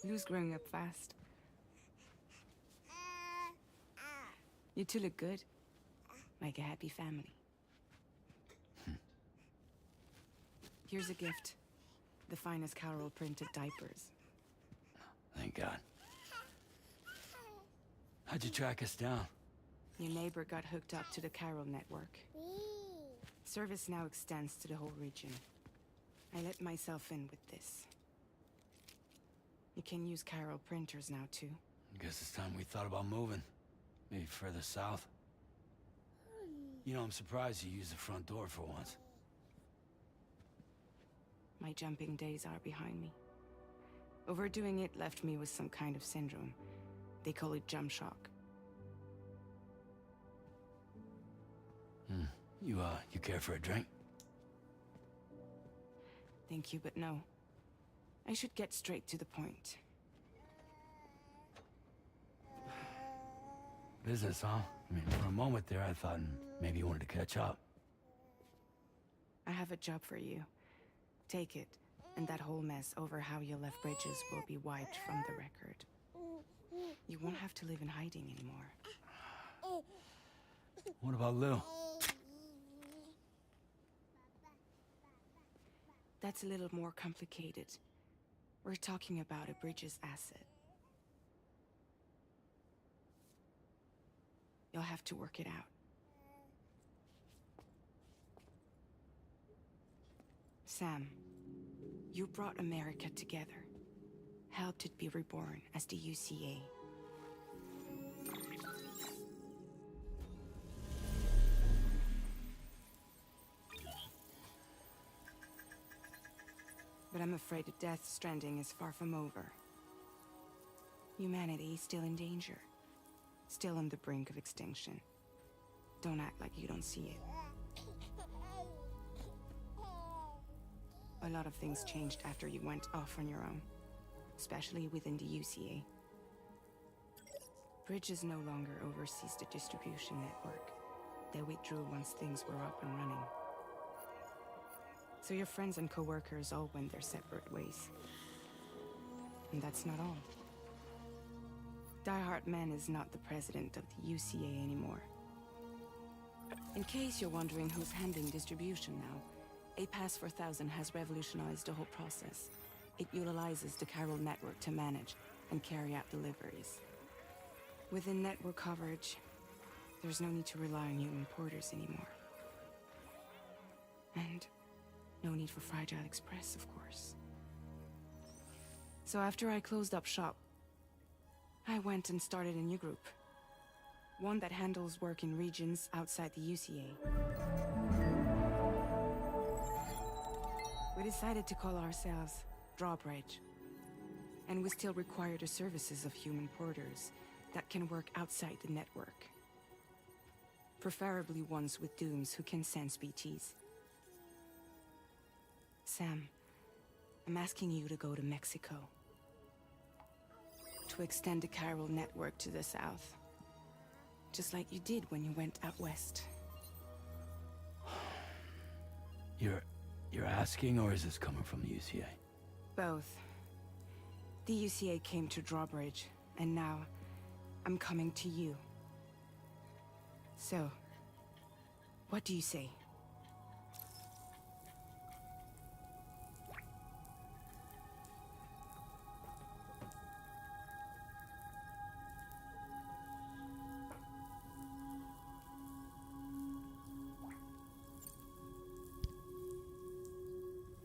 Lou's growing up fast. You two look good. Like a happy family. Here's a gift. The finest Carol printed diapers. Thank God. How'd you track us down? Your neighbor got hooked up to the Carol network. Service now extends to the whole region. I let myself in with this. You can use Carol printers now, too. I guess it's time we thought about moving. Maybe further south. You know, I'm surprised you used the front door for once. My jumping days are behind me. Overdoing it left me with some kind of syndrome. They call it jump shock. You care for a drink? Thank you, but no. I should get straight to the point. Business, huh? I mean, for a moment there, I thought maybe you wanted to catch up. I have a job for you. Take it, and that whole mess over how you left Bridges will be wiped from the record. You won't have to live in hiding anymore. What about Lou? That's a little more complicated. We're talking about a Bridges asset. You'll have to work it out. Sam, you brought America together. Helped it be reborn as the UCA. But I'm afraid that Death Stranding is far from over. Humanity is still in danger. Still on the brink of extinction. Don't act like you don't see it. A lot of things changed after you went off on your own. Especially within the UCA. Bridges no longer oversees the distribution network. They withdrew once things were up and running. So your friends and co-workers all went their separate ways. And that's not all. Die Hartman is not the president of the UCA anymore. In case you're wondering who's handling distribution now, A Pass 4000 has revolutionized the whole process. It utilizes the Carol network to manage and carry out deliveries. Within network coverage, there's no need to rely on human porters anymore. And no need for Fragile Express, of course. So after I closed up shop, I went and started a new group. One that handles work in regions outside the UCA. We decided to call ourselves Drawbridge. And we still require the services of human porters that can work outside the network. Preferably ones with dooms who can sense BTs. Sam, I'm asking you to go to Mexico. To extend the Carol network to the south. Just like you did when you went out west. You're asking, or is this coming from the UCA? Both. The UCA came to Drawbridge, and now I'm coming to you. So, what do you say?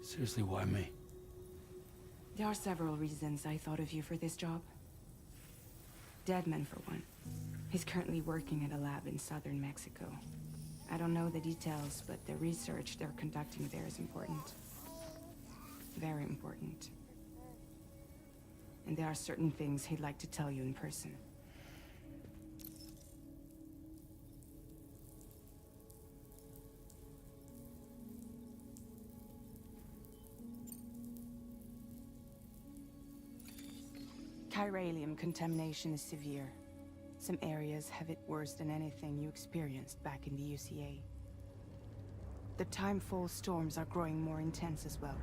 Seriously, why me? There are several reasons I thought of you for this job. Deadman, for one. He's currently working at a lab in southern Mexico. I don't know the details, but the research they're conducting there is important. Very important. And there are certain things he'd like to tell you in person. Chiralium contamination is severe. Some areas have it worse than anything you experienced back in the UCA. The timefall storms are growing more intense as well.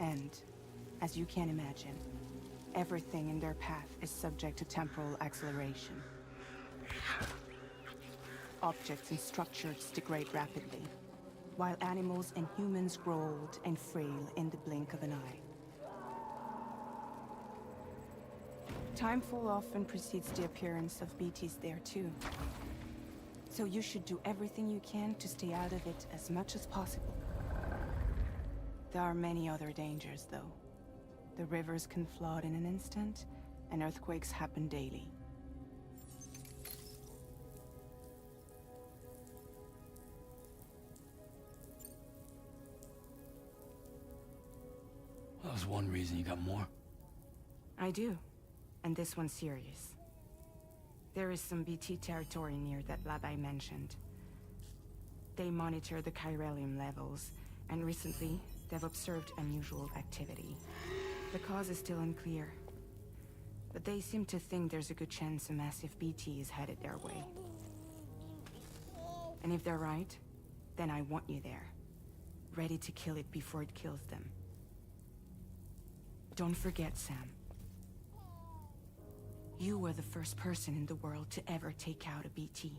And As you can imagine, everything in their path is subject to temporal acceleration. Objects and structures degrade rapidly, while animals and humans grow old and frail in the blink of an eye. Timefall often precedes the appearance of BTs there too. So you should do everything you can to stay out of it as much as possible. There are many other dangers, though. The rivers can flood in an instant, and earthquakes happen daily. That was one reason you got more. I do, and this one's serious. There is some BT territory near that lab I mentioned. They monitor the chiralium levels, and recently, they've observed unusual activity. The cause is still unclear, but they seem to think there's a good chance a massive BT is headed their way. And if they're right, then I want you there, ready to kill it before it kills them. Don't forget, Sam. You were the first person in the world to ever take out a BT.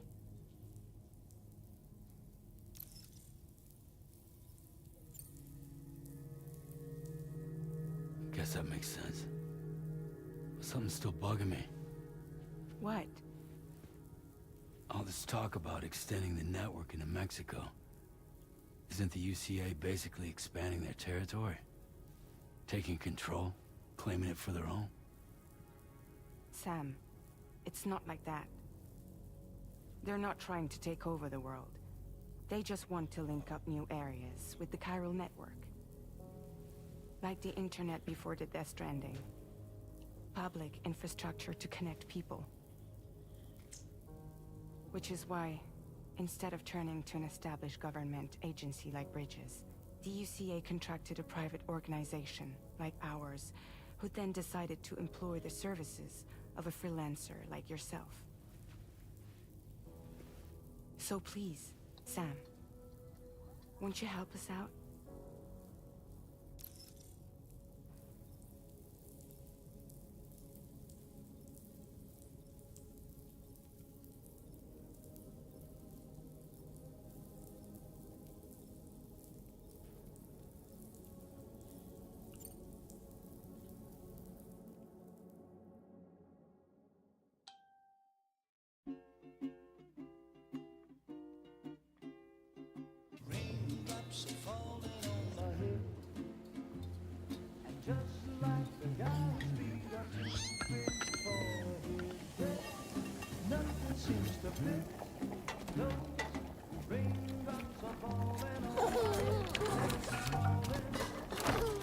Guess that makes sense. But something's still bugging me. What? All this talk about extending the network into Mexico. Isn't the UCA basically expanding their territory? Taking control? Claiming it for their own? Sam, it's not like that. They're not trying to take over the world. They just want to link up new areas with the chiral network. Like the internet before the Death Stranding. Public infrastructure to connect people. Which is why, instead of turning to an established government agency like Bridges, the UCA contracted a private organization, like ours, who then decided to employ the services of a freelancer like yourself. So please, Sam, won't you help us out?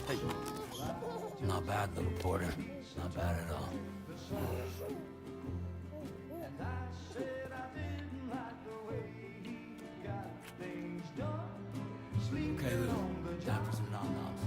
Hey. Not bad, little porter. Not bad at all. Okay, Lou. Time for some nom-noms.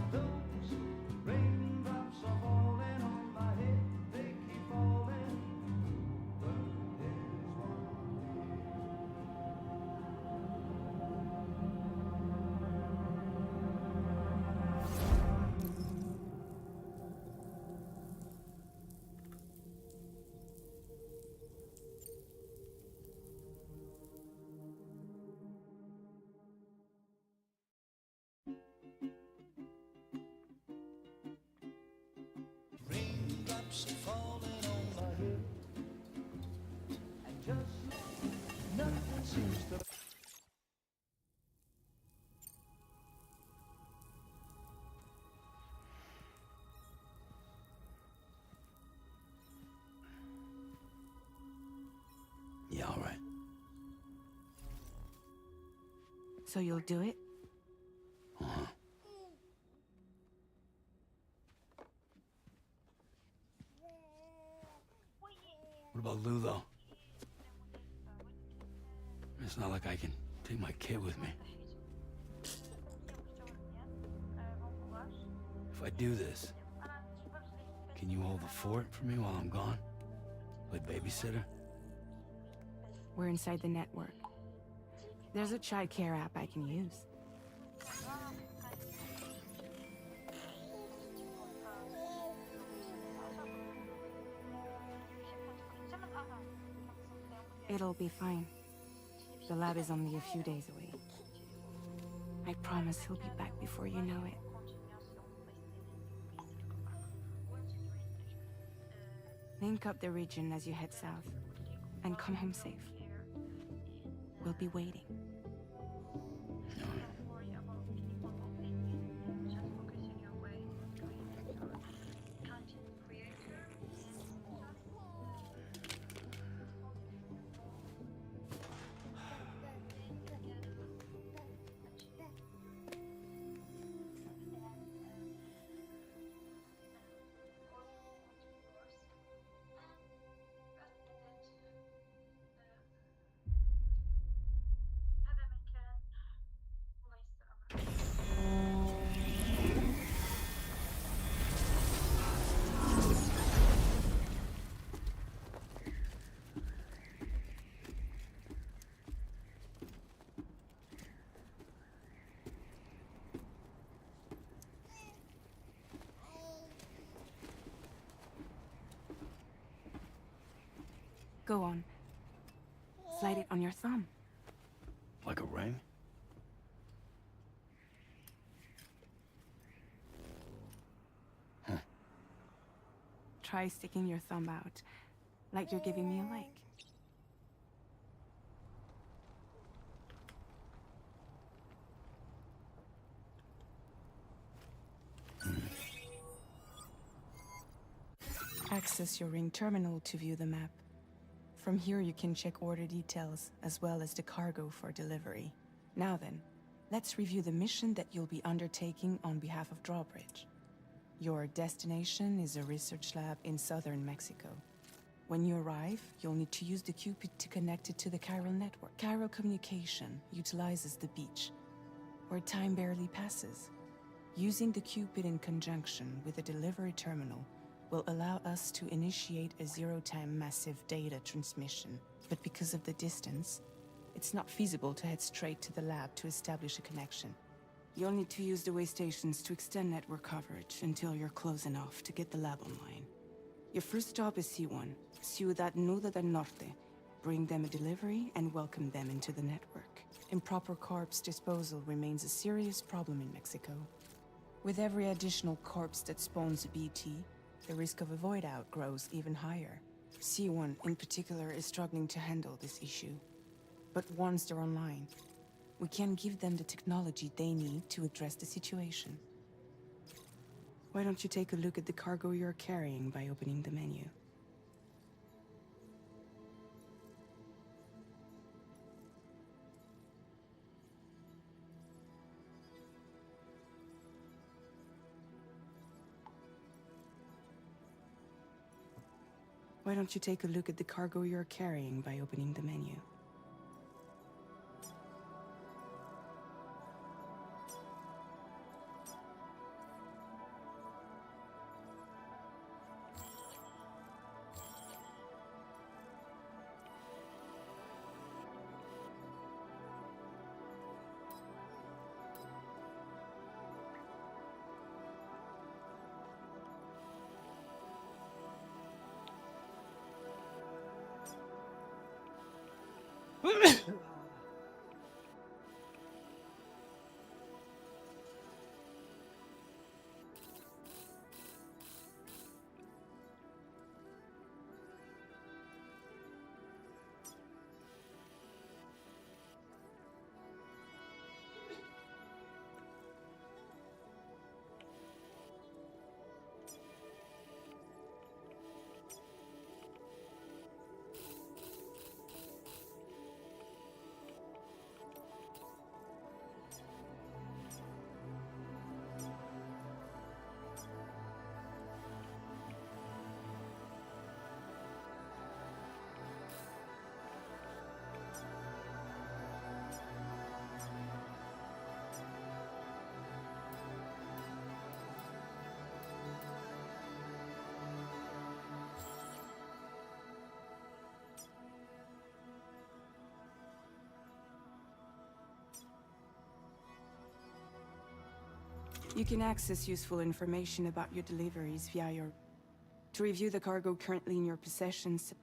Yeah, all right. So you'll do it? Uh-huh. What about Lou, though? It's not like I can take my kid with me. If I do this, can you hold the fort for me while I'm gone? Play babysitter? We're inside the network. There's a child care app I can use. It'll be fine. The lab is only a few days away. I promise he'll be back before you know it. Link up the region as you head south, and come home safe. We'll be waiting. Go on. Slide it on your thumb. Like a ring? Huh. Try sticking your thumb out, like you're giving me a like. Access your ring terminal to view the map. From here you can check order details, as well as the cargo for delivery. Now then, let's review the mission that you'll be undertaking on behalf of Drawbridge. Your destination is a research lab in southern Mexico. When you arrive, you'll need to use the Cupid to connect it to the chiral network. Chiral communication utilizes the beach, where time barely passes. Using the Cupid in conjunction with a delivery terminal will allow us to initiate a zero-time massive data transmission. But because of the distance, it's not feasible to head straight to the lab to establish a connection. You'll need to use the way stations to extend network coverage until you're close enough to get the lab online. Your first stop is C1, Ciudad Nuda del Norte. Bring them a delivery and welcome them into the network. Improper corpse disposal remains a serious problem in Mexico. With every additional corpse that spawns a BT, the risk of a void out grows even higher. C1 in particular is struggling to handle this issue. But once they're online, we can give them the technology they need to address the situation. Why don't you take a look at the cargo you're carrying by opening the menu? Why don't you take a look at the cargo you're carrying by opening the menu? You can access useful information about your deliveries via your... To review the cargo currently in your possessions,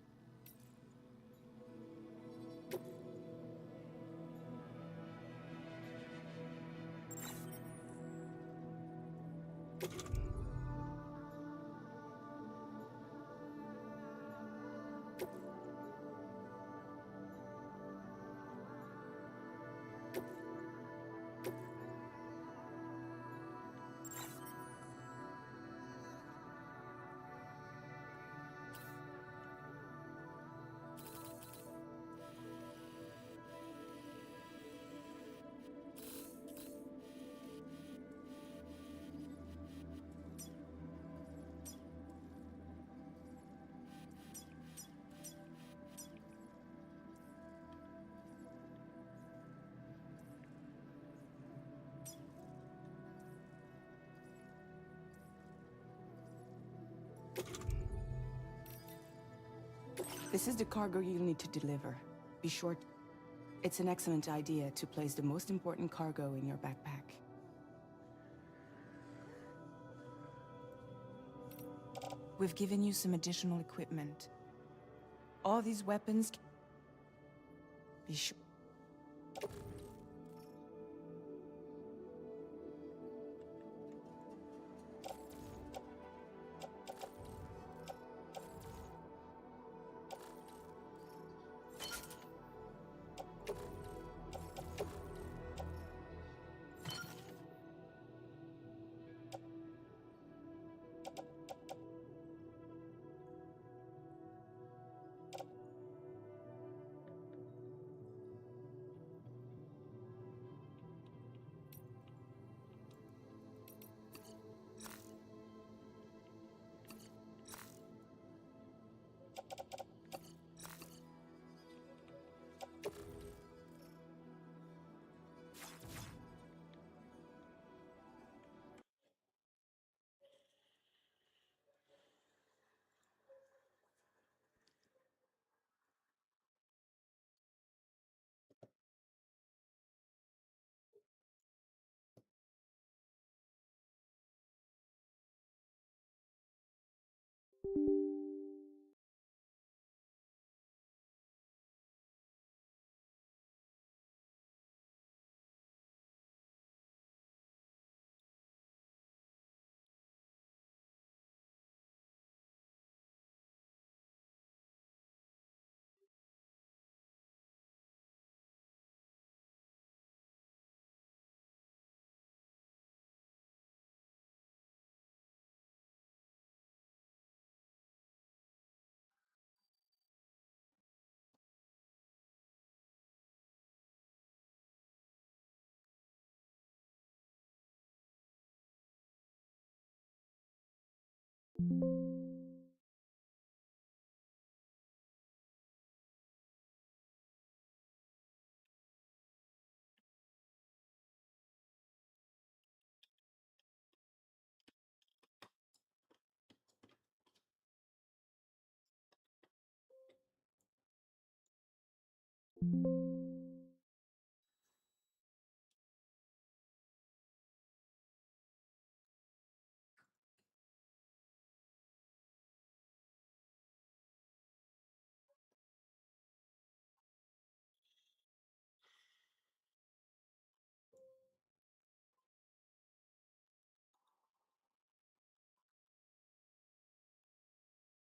This is the cargo you'll need to deliver. Be sure it's an excellent idea to place the most important cargo in your backpack. We've given you some additional equipment. All these weapons... Be sure...